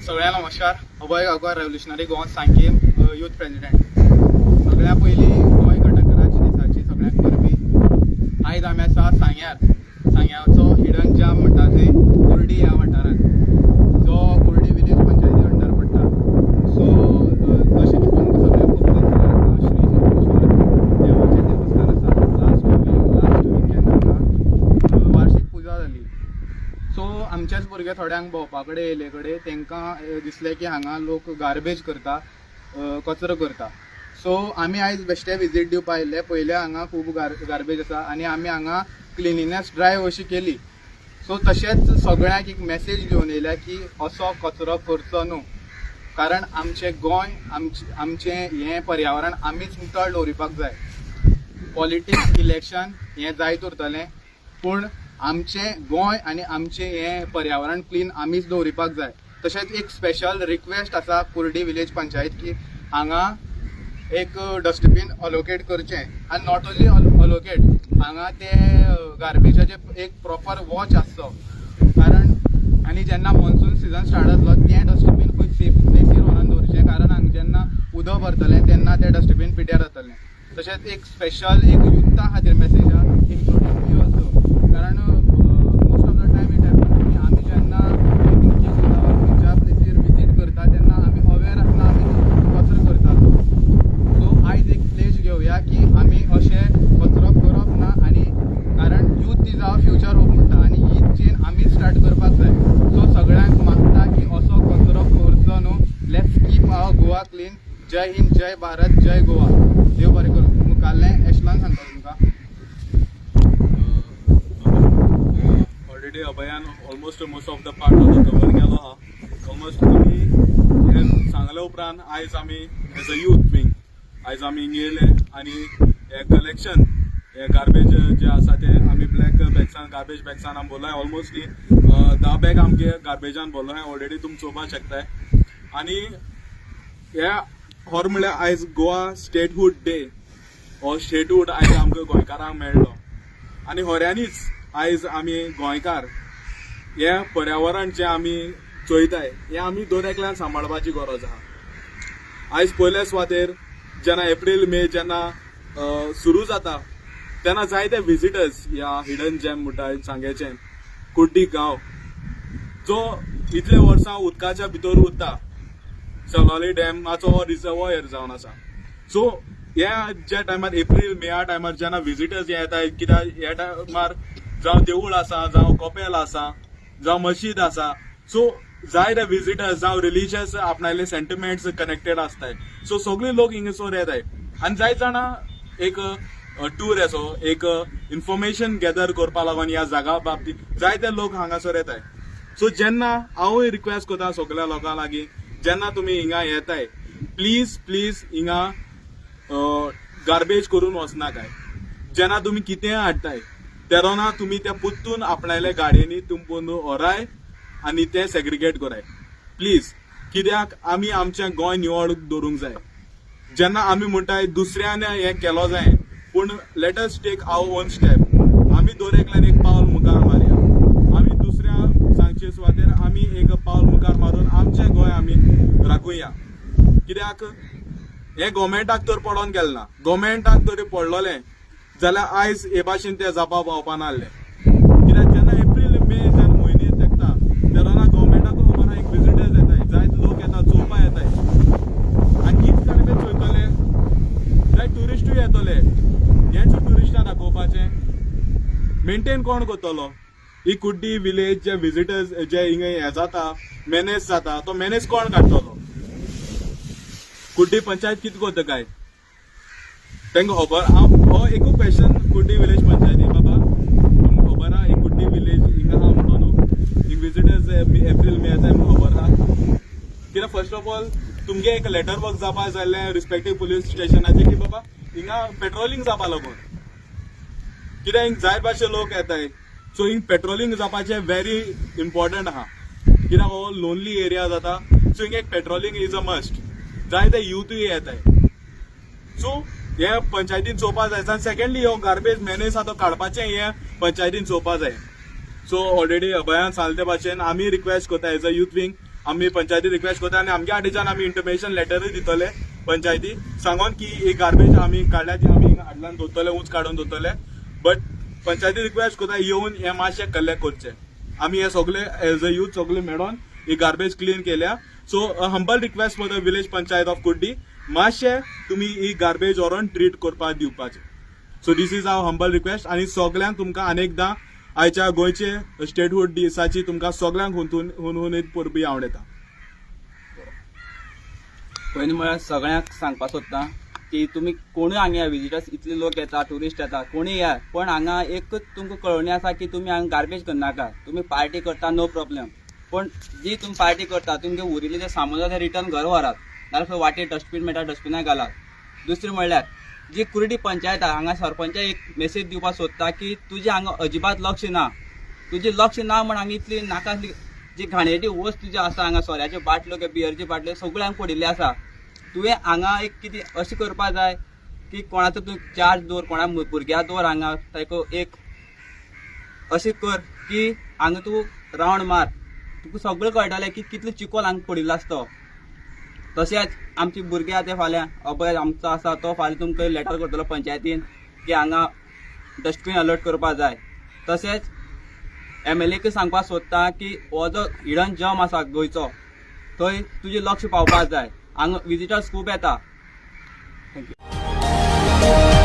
सगळ्यांना नमस्कार. Abhay Gaonkar revolutionary Goa Sanguem youth president. सगळ्या पयली गोंय घटकराज दिसाची सगळ्यांक परबी. आयज आमी आसा सांग्याचो हिडन जॅम म्हणटा थंय कुर्डी ह्या वाठारांत, जो कुर्डी विलेज पंचायती अंडर पडटा. सो जशें की तुमकां सगळ्यांक खबर आसा, श्री देवाचें देवस्थान आसा. लास्ट विकेंड आमकां वार्षिक पुजा जाली. सो आमच्याच भुरगे थोड्यांक भोंवपा कडेन येयले कडेन तांकां दिसलें की हांगा लोक गार्बेज करता, कचरो करता. सो आमी आयज बेश्टे विजीट दिवपा आयिल्ले. पयले हांगा खूब गार्बेज आसा आनी आमी हांगा क्लिनिनेस ड्रायव्ह अशी केली. सो तशेंच सगळ्यांक एक मेसेज घेवन येयल्या की असो कचरो करचो न्हू, कारण आमचें गोंय आमचें हें पर्यावरण आमीच नितळ दवरपाक जाय. पॉलिटिक्स इलेक्शन हें जायत उरतलें, पूण आमचें गोंय आनी आमचें हें पर्यावरण क्लीन आमीच दवरपाक जाय. तशेंच एक स्पेशल रिक्वेस्ट आसा कुर्डी विलेज पंचायत की हांगा एक डस्टबीन अलोकेट करचें. आनी नॉट ओन्ली अलोकेट, हांगा ते गार्बेजाचें एक प्रॉपर वॉच आसचो. कारण आनी जेन्ना मॉन्सून सिजन स्टार्ट जातलो तें डस्टबीन खंय सेफ प्लेसीर व्हरून दवरचें, कारण हांगा जेन्ना उदक भरतलें तेन्ना तें डस्टबीन पिड्ड्यार जातलें. तशेंच एक स्पेशल एक युथा खातीर मेसेज आहा, इन्क्लुडींग यू ऑल्सो. कारण most of the time it happens की आमी जेन्ना इन केस खंयच्या प्लेसीर विजीट करता तेन्ना आमी अवेर आसना आमी कचरो करता. सो आयज एक प्लेज घेवया की आमी अशें कचरो करप ना. आनी कारण youth is our future hope म्हणटा आनी ही चेन आमी स्टार्ट करपाक जाय. सो सगळ्यांक मागता की असो कचरो करचो न्हू. Let's keep our Goa clean. जय हिंद, जय भारत, जय गोवा. देव बरें करूं. मुखाल्लें एशलान सांगता तुमकां. ऑलरेडी अभयान almost most of the part of the cover केलो आहा. ऑलमोस्ट आमी हें सांगले उपरांत आयज आमी एज अ यूथ विंग आयज आमी हिंगा येयले आनी हे कलेक्शन हे गार्बेज जे आसा ते आमी ब्लॅक बॅग्सान गार्बेज बॅग्सान आमी भरलाय. ऑलमोस्टली 10 बॅग आमगे गार्बेजान भरलो हांवें ऑलरेडी तुमी चोवपाक शकताय. आनी ह्या होर म्हळ्यार आयज गोवा स्टेटहूड डे हो स्टेटहूड आयज आमकां गोंयकारांक मेळ्ळो. आनी होऱ्यांनीच आयज आमी गोंयकार हे पर्यावरण जे आमी चोयताय हे आमी दर एकल्यान सांबाळपाची गरज आहा. आयज पयल्या सुवातेर जेन्ना एप्रील मे जेन्ना सुरू जाता तेन्ना जायते विजिटर्स ह्या हिडन जॅम म्हणटा सांग्याचें कुर्डी गांव जो इतले वर्सां उदकाच्या भितर उरता. सलोली डॅमाचो हो रिजर्वॉयर जावन आसा. सो ह्या ज्या टायमार एप्रील मे टायमार जेन्ना विजिटर्स येताय, कित्याक ह्या टायमार जावं देवूळ आसा, जावं कपेल आसा, जावं मशीद आसा. सो जायते विजिटर्स जावं रिलिजियस आपणाले सेंटिमेंट्स कनेक्टेड आसताय. सो सगळे लोक हिंगासोर येताय आनी जायत जाणां एक टूर असो एक इन्फॉर्मेशन गॅदर करपा लागून ह्या जागा बाबतींत जायते लोक हांगासर येताय. सो जेन्ना हांवूय रिक्वेस्ट करता सगळ्या लोकां लागीं, जेन्ना तुमी हिंगा येताय प्लीज प्लीज हिंगा गार्बेज करून वचनाकाय. जेन्ना तुमी कितेंय हाडटाय तेन्ना तुमी त्या पुत्तून आपणाले गाडयेनी तुमपून व्हराय आनी ते सेग्रिगेट कराय प्लीज. कित्याक आमी आमचें गोंय निवळ दवरूंक जाय. जेन्ना आमी म्हणटाय दुसऱ्यान हें केलो जाय, पूण let us take our own step. आमी दर एकल्यान एक पावल मुखार मारया. आमी दुसऱ्या सांगचे सुवातेर आमी एक पावल मुखार मारून आमचें गोंय आमी राखुया. कित्याक हें गोवमेंटाक तर पडोन गेलें ना. गोवमेंटाक तरी पडलोलें जाल्यार आयज हे भाशेन तें जावपा पावपा नासलें. कित्याक जेन्ना एप्रील मे जेन्ना म्हयने तेकता तेन्ना गोवमेंटाक खबर आहा एक विजिटर्स येताय, जायते लोक येता चोवपा येताय. आनी हीच गार्बेज चोयतले जाय ट्युरिस्टूय येतले. हेंच ट्युरिस्टां दाखोवपाचें मेंटेन कोण करतलो. ही कुड्डी विलेज जे विजिटर्स जे हिंगा हें जाता मॅनेज जाता तो मॅनेज कोण काडटलो. कुड्डी पंचायत कितें करता काय तांकां खबर. हो एकूच क्वेश्चन कुड्डी विलेज पंचायती बाबा तुमकां खबर आहा ही कुड्डी विलेज हिंगा आहा म्हणून न्हू हिंग विजिटर्स एप्रील मे येताय म्हणून खबर आहा. कित्याक फर्स्ट ऑफ ऑल तुमगे एक लेटर वर्क जावपा जाल्लें रिस्पेक्टीव पुलीस स्टेशनाचेर की बाबा हिंगा पेट्रोलिंग जावपा लागून. कित्याक हिंग जाय भाशे लोक येताय. सो हिंग पेट्रोलिंग जावपाचें व्हेरी इम्पॉर्टंट आहा. कित्याक हो लोनली एरिया जाता. सो हिंगा एक पेट्रोलिंग इज अ मस्ट. जायते युथूय येताय. सो हे पंचायतीन चोवपा जाय. सेकंडली हो गार्बेज मॅनेज आहा तो काडपाचें हे पंचायतीन चोवपा जाय. सो ऑलरेडी अभयान सांगले ते भाशेन आमी रिक्वेस्ट करता एज अ यूथ विंग आमी पंचायती रिक्वेस्ट करता आनी आमच्या वाटेच्यान आमी इंटिमेशन लेटरूय दितले पंचायती सांगून की ही गार्बेज आमी काडल्या ती आमी हाडल्यान दवरतले उंच काडून दवरतले बट पंचायती रिक्वेस्ट करता येवन हे मातशें कलेक्ट करचे आमी हे सगळे एज अ यूथ सगळे मेळोन ही गार्बेज क्लीन केल्या so humble request for the village panchayat of Kuddi मातशें तुमी ही गार्बेज व्हरून ट्रीट करपाक दिवपाचें so this is our humble request आनी सगळ्यांक तुमकां अनेकदां आयच्या गोंयचे स्टेटहूड दिसाची तुमकां सगळ्यांक हुनहुनीत परबी आवडटा पयलीं म्हळ्यार सगळ्यांक सांगपाक सोदतां की तुमी कोणूय हांगा विजिटर्स इतले लोक येता ट्युरिस्ट येता कोणूय या पण हांगा एकच तुमकां कळोवणी आसा की तुमी हांगा गार्बेज करनाका तुमी पार्टी करता नो प्रॉब्लेम पण जी तुमी पार्टी करता तुमगे उरिल्लें जें सामान आसा तें रिटर्न घर व्हरात नाल्यार खंय वाटेर डस्टबीन मेळटा डस्टबिनाक घालात दुसरें म्हणल्यार जी कुर्डी पंचायत आहा हांगा सरपंचाक एक मेसेज दिवपाक सोदता की तुजें हांगा अजिबात लक्ष ना तुजें लक्ष ना म्हण हांगा इतली नाका जी घाणेरडी वस्त जी आसा हांगा सोऱ्याच्यो बाटल्यो किंवा बियरच्यो बाटल्यो सगळ्यो हांगा पडिल्ले आसा तुवें हांगा एक कितें अशें करपाक जाय की कोणाचो तूं चार्ज दवर कोणा भुरग्याक दवर हांगा ताका एक अशें कर की हांगा तूं रावंड मार तुका सगळें कळटलें की कितलो चिकोल हांगा पडिल्लो आसा तो तशेंच आमचे भुरगे आहा ते फाल्यां अभय आमचो आसा तो फाल्यां तुमकां लेटर करतलो पंचायतीन की हांगा डस्टबीन अलर्ट करपाक जाय तशेंच MLAक सांगपाक सोदता की हो जो हिडन जम आसा गोंयचो थंय तुजें लक्ष पावपाक जाय हांगा विजिटर्स खूब येता थँक्यू